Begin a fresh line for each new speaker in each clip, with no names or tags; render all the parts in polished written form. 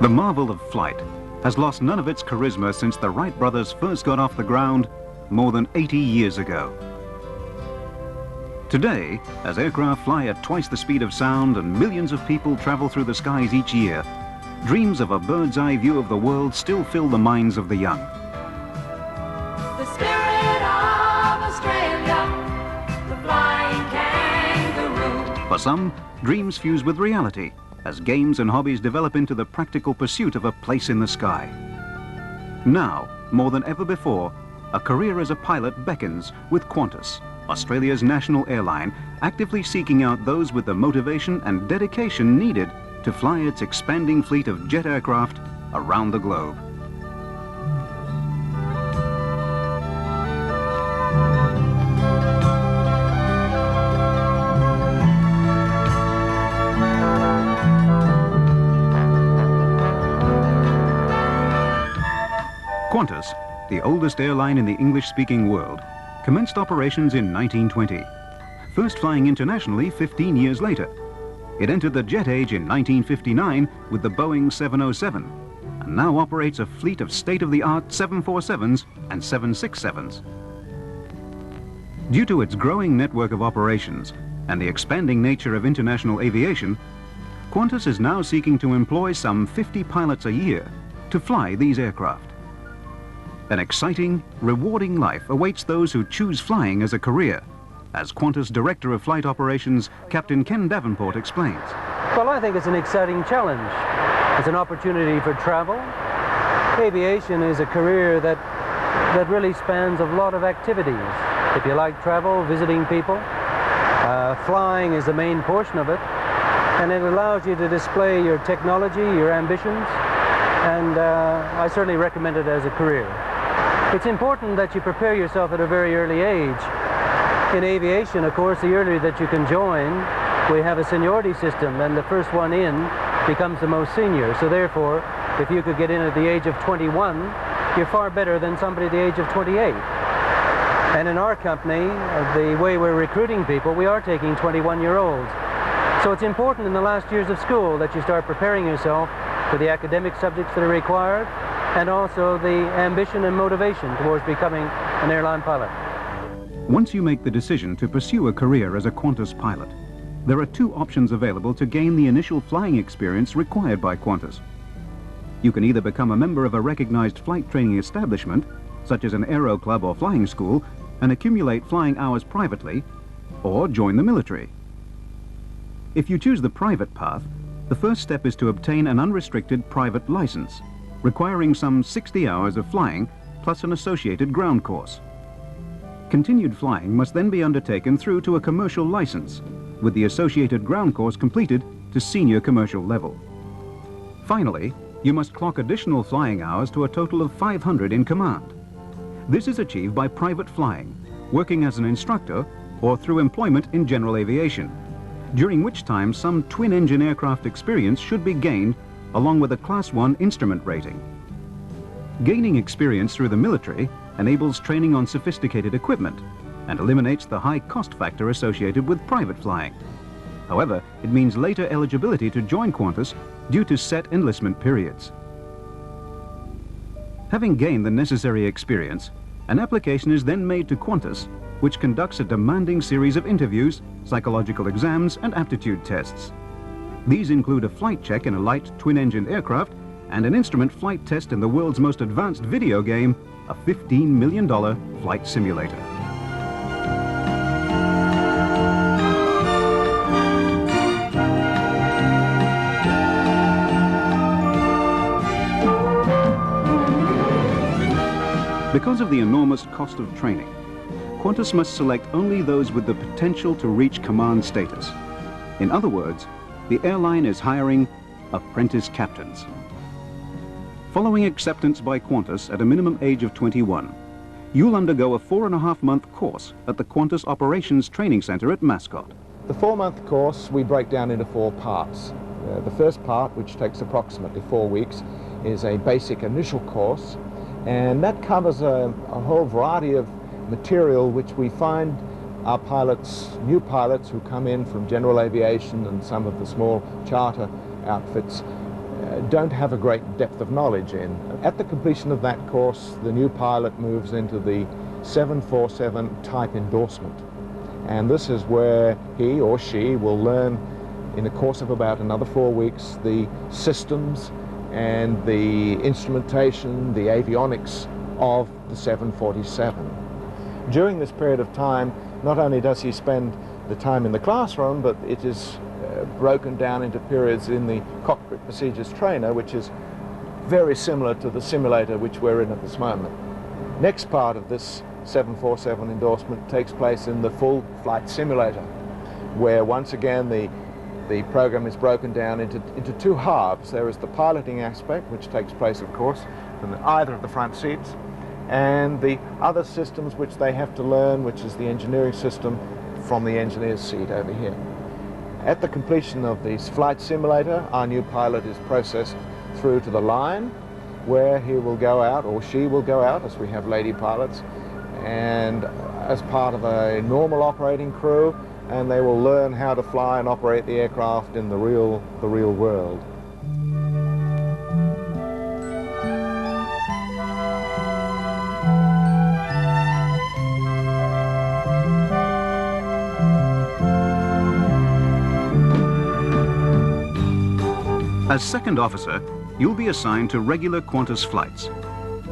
The marvel of flight has lost none of its charisma since the Wright brothers first got off the ground more than 80 years ago. Today, as aircraft fly at twice the speed of sound and millions of people travel through the skies each year, dreams of a bird's-eye view of the world still fill the minds of the young.
The spirit of Australia, the flying kangaroo.
For some, dreams fuse with reality as games and hobbies develop into the practical pursuit of a place in the sky. Now, more than ever before, a career as a pilot beckons with Qantas, Australia's national airline, actively seeking out those with the motivation and dedication needed to fly its expanding fleet of jet aircraft around the globe. Qantas, the oldest airline in the English-speaking world, commenced operations in 1920, first flying internationally 15 years later. It entered the jet age in 1959 with the Boeing 707, and now operates a fleet of state-of-the-art 747s and 767s. Due to its growing network of operations and the expanding nature of international aviation, Qantas is now seeking to employ some 50 pilots a year to fly these aircraft. An exciting, rewarding life awaits those who choose flying as a career, as Qantas Director of Flight Operations, Captain Ken Davenport explains.
Well, I think it's an exciting challenge. It's an opportunity for travel. Aviation is a career that really spans a lot of activities. If you like travel, visiting people, flying is the main portion of it, and it allows you to display your technology, your ambitions, and I certainly recommend it as a career. It's important that you prepare yourself at a very early age. In aviation, of course, the earlier that you can join, we have a seniority system, and the first one in becomes the most senior. So therefore, if you could get in at the age of 21, you're far better than somebody at the age of 28. And in our company, the way we're recruiting people, we are taking 21-year-olds. So it's important in the last years of school that you start preparing yourself for the academic subjects that are required, and also the ambition and motivation towards becoming an airline pilot.
Once you make the decision to pursue a career as a Qantas pilot, there are two options available to gain the initial flying experience required by Qantas. You can either become a member of a recognized flight training establishment, such as an aero club or flying school, and accumulate flying hours privately, or join the military. If you choose the private path, the first step is to obtain an unrestricted private license, requiring some 60 hours of flying plus an associated ground course. Continued flying must then be undertaken through to a commercial license, with the associated ground course completed to senior commercial level. Finally, you must clock additional flying hours to a total of 500 in command. This is achieved by private flying, working as an instructor, or through employment in general aviation, during which time some twin-engine aircraft experience should be gained along with a Class 1 instrument rating. Gaining experience through the military enables training on sophisticated equipment and eliminates the high cost factor associated with private flying. However, it means later eligibility to join Qantas due to set enlistment periods. Having gained the necessary experience, an application is then made to Qantas, which conducts a demanding series of interviews, psychological exams, and aptitude tests. These include a flight check in a light twin-engine aircraft and an instrument flight test in the world's most advanced video game, a $15 million flight simulator. Because of the enormous cost of training, Qantas must select only those with the potential to reach command status. In other words, the airline is hiring apprentice captains. Following acceptance by Qantas at a minimum age of 21, you'll undergo a 4.5-month course at the Qantas Operations Training Centre at Mascot.
The 4-month course we break down into 4 parts. The first part, which takes approximately 4 weeks, is a basic initial course, and that covers a whole variety of material which we find our pilots, new pilots who come in from general aviation and some of the small charter outfits, don't have a great depth of knowledge in. At the completion of that course, the new pilot moves into the 747 type endorsement. And this is where he or she will learn in the course of about another 4 weeks the systems and the instrumentation, the avionics of the 747. During this period of time, not only does he spend the time in the classroom, but it is broken down into periods in the cockpit procedures trainer, which is very similar to the simulator which we're in at this moment. Next part of this 747 endorsement takes place in the full flight simulator, where once again the program is broken down into two halves. There is the piloting aspect, which takes place, of course, from either of the front seats, and the other systems which they have to learn, which is the engineering system from the engineer's seat over here. At the completion of this flight simulator, our new pilot is processed through to the line, where he will go out, or she will go out, as we have lady pilots, and as part of a normal operating crew, and they will learn how to fly and operate the aircraft in the real world.
As second officer, you'll be assigned to regular Qantas flights,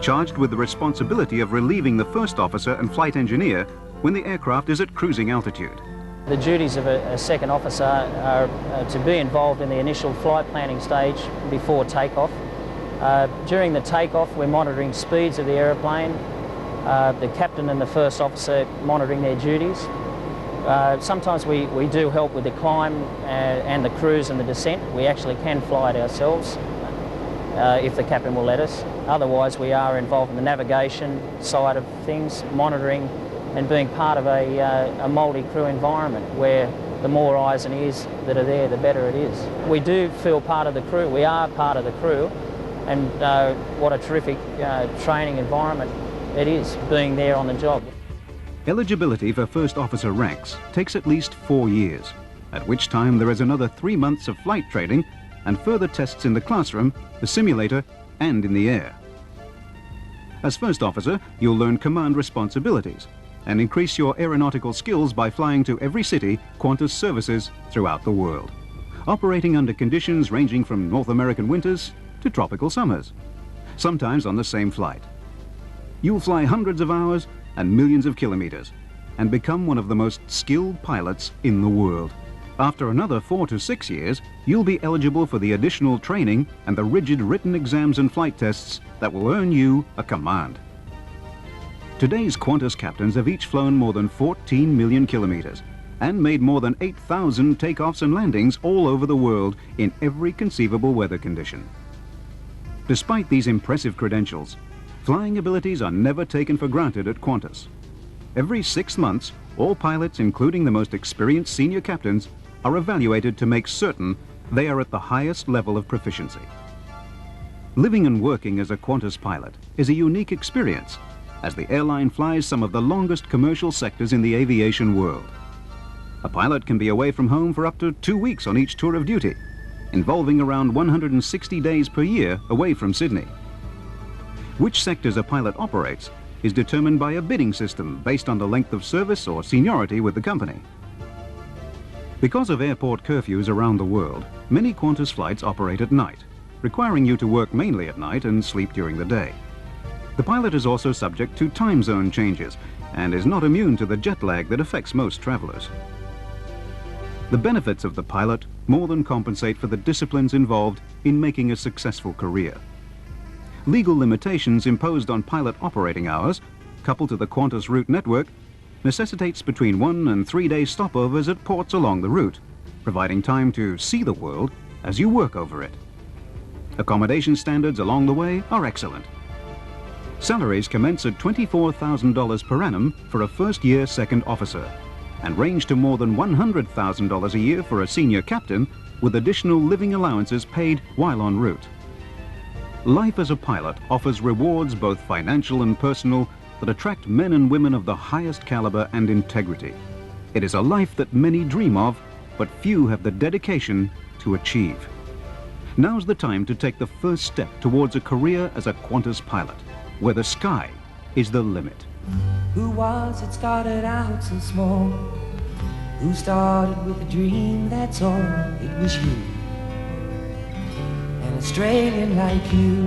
charged with the responsibility of relieving the first officer and flight engineer when the aircraft is at cruising altitude.
The duties of a second officer are to be involved in the initial flight planning stage before takeoff. During the takeoff, we're monitoring speeds of the aeroplane, the captain and the first officer monitoring their duties. Sometimes we do help with the climb and the cruise and the descent. We actually can fly it ourselves if the captain will let us. Otherwise, we are involved in the navigation side of things, monitoring and being part of a multi-crew environment where the more eyes and ears that are there, the better it is. We do feel part of the crew. We are part of the crew, and what a terrific training environment it is, being there on the job.
Eligibility for first officer ranks takes at least 4 years, at which time there is another 3 months of flight training and further tests in the classroom, the simulator, and in the air. As first officer, you'll learn command responsibilities and increase your aeronautical skills by flying to every city Qantas services throughout the world, operating under conditions ranging from North American winters to tropical summers, sometimes on the same flight. You'll fly hundreds of hours and millions of kilometers and become one of the most skilled pilots in the world. After another 4 to 6 years, you'll be eligible for the additional training and the rigid written exams and flight tests that will earn you a command. Today's Qantas captains have each flown more than 14 million kilometers and made more than 8,000 takeoffs and landings all over the world in every conceivable weather condition. Despite these impressive credentials, flying abilities are never taken for granted at Qantas. Every 6 months, all pilots, including the most experienced senior captains, are evaluated to make certain they are at the highest level of proficiency. Living and working as a Qantas pilot is a unique experience, as the airline flies some of the longest commercial sectors in the aviation world. A pilot can be away from home for up to 2 weeks on each tour of duty, involving around 160 days per year away from Sydney. Which sectors a pilot operates is determined by a bidding system based on the length of service or seniority with the company. Because of airport curfews around the world, many Qantas flights operate at night, requiring you to work mainly at night and sleep during the day. The pilot is also subject to time zone changes and is not immune to the jet lag that affects most travelers. The benefits of the pilot more than compensate for the disciplines involved in making a successful career. Legal limitations imposed on pilot operating hours, coupled to the Qantas route network, necessitates between 1 and 3 day stopovers at ports along the route, providing time to see the world as you work over it. Accommodation standards along the way are excellent. Salaries commence at $24,000 per annum for a first-year second officer and range to more than $100,000 a year for a senior captain, with additional living allowances paid while en route. Life as a pilot offers rewards, both financial and personal, that attract men and women of the highest caliber and integrity. It is a life that many dream of, but few have the dedication to achieve. Now's the time to take the first step towards a career as a Qantas pilot, where the sky is the limit.
Who was it started out so small? Who started with a dream, that's all? It was you, an Australian like you,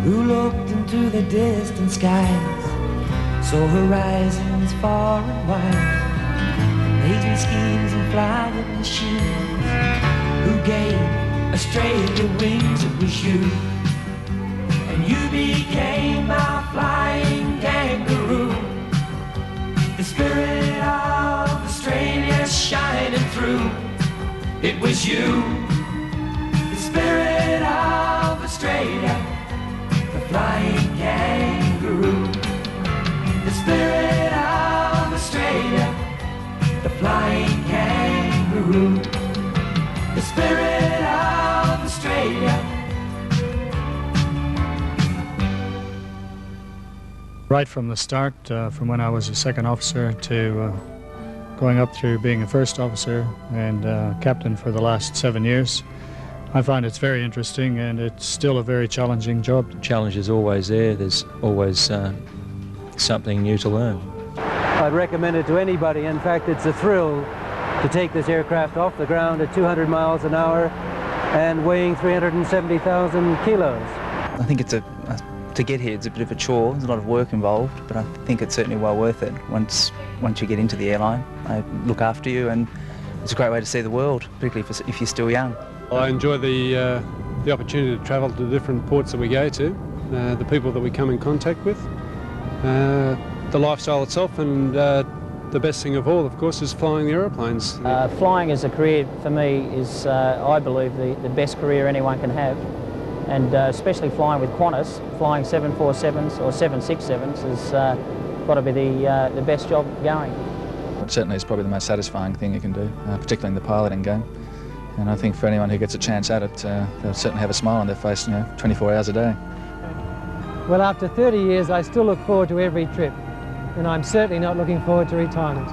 who looked into the distant skies, saw horizons far and wide, amazing schemes and flying machines, who gave Australia wings. It was you, and you became our flying kangaroo. The spirit of Australia shining through. It was you, the spirit of Australia, the flying kangaroo. The spirit of Australia, the flying kangaroo. The spirit of Australia.
Right from the start, from when I was a second officer to going up through being a first officer and captain for the last 7 years, I find it's very interesting, and it's still a very challenging job.
The challenge is always there. There's always something new to learn.
I'd recommend it to anybody. In fact, it's a thrill to take this aircraft off the ground at 200 miles an hour and weighing 370,000 kilos.
I think it's to get here, it's a bit of a chore. There's a lot of work involved, but I think it's certainly well worth it once you get into the airline. They look after you, and it's a great way to see the world, particularly if you're still young.
I enjoy the opportunity to travel to the different ports that we go to, the people that we come in contact with, the lifestyle itself, and the best thing of all, of course, is flying the aeroplanes.
Flying as a career for me is, I believe, the best career anyone can have. And especially flying with Qantas, flying 747s or 767s has got to be the best job going.
Certainly it's probably the most satisfying thing you can do, particularly in the piloting game. And I think for anyone who gets a chance at it, they'll certainly have a smile on their face, 24 hours a day.
Well, after 30 years, I still look forward to every trip, and I'm certainly not looking forward to retirement.